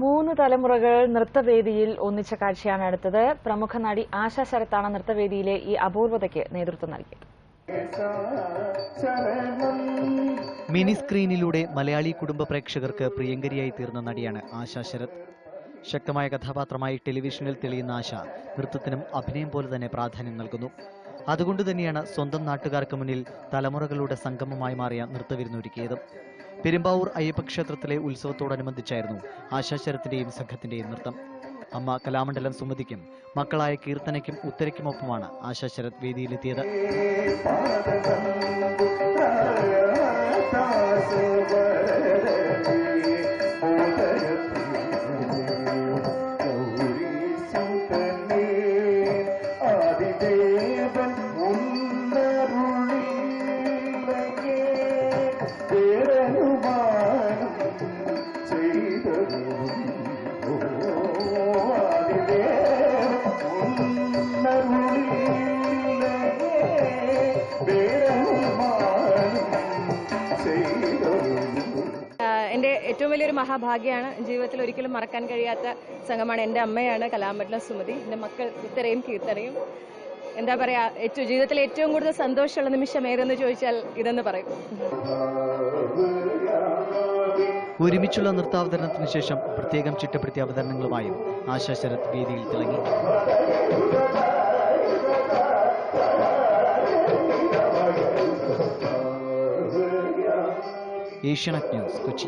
മൂന്ന് തലമുറകൾ നൃത്തവേദിയിൽ ഒന്നിച്ച കാഴ്ചയാണ് അടുത്തത്. പ്രമുഖ നടി ആശ ശരത്താണ് നൃത്തവേദിയിലെ ഈ അപൂർവതയ്ക്ക് നേതൃത്വം നൽകിയത്. മിനി സ്ക്രീനിലൂടെ മലയാളി കുടുംബ പ്രേക്ഷകർക്ക് പ്രിയങ്കരിയായി തീർന്ന നടിയാണ് ആശ ശരത്. ശക്തമായ കഥാപാത്രമായി ടെലിവിഷനിൽ തെളിയുന്ന ആശ നൃത്തത്തിനും അഭിനയം പോലെ തന്നെ പ്രാധാന്യം നൽകുന്നു. അതുകൊണ്ട് തന്നെയാണ് സ്വന്തം നാട്ടുകാർക്ക് മുന്നിൽ തലമുറകളുടെ സംഗമമായി മാറിയ നൃത്തവിരുന്നൊരുക്കിയത്. പെരുമ്പാവൂർ അയ്യപ്പക്ഷേത്രത്തിലെ ഉത്സവത്തോടനുബന്ധിച്ചായിരുന്നു ആശാ ശരത്തിന്റെയും സംഘത്തിന്റെയും നൃത്തം. അമ്മ കലാമണ്ഡലം സുമതിക്കും മക്കളായ കീർത്തനയ്ക്കും ഉത്തരയ്ക്കുമൊപ്പമാണ് ആശാ ശരത് വേദിയിലെത്തിയത്. എൻ്റെ ഏറ്റവും വലിയൊരു മഹാഭാഗ്യമാണ്. ജീവിതത്തിൽ ഒരിക്കലും മറക്കാൻ കഴിയാത്ത സംഘമാണ്. എൻ്റെ അമ്മയാണ് കലാമണ്ഡലം സുമതി, എൻ്റെ മക്കൾ ഉത്തരയും കീർത്തനയും. എന്താ പറയുക, ജീവിതത്തിൽ ഏറ്റവും കൂടുതൽ സന്തോഷമുള്ള നിമിഷം ഏതെന്ന് ചോദിച്ചാൽ ഇതെന്ന് പറയും. ഒരുമിച്ചുള്ള നൃത്താവതരണത്തിന് ശേഷം പ്രത്യേകം ചിട്ടപ്പെടുത്തിയ അവതരണങ്ങളുമായും ആശാ ശരത് വേദിയിൽ തിളങ്ങി. ഏഷ്യാനെറ്റ് ന്യൂസ്, കൊച്ചി.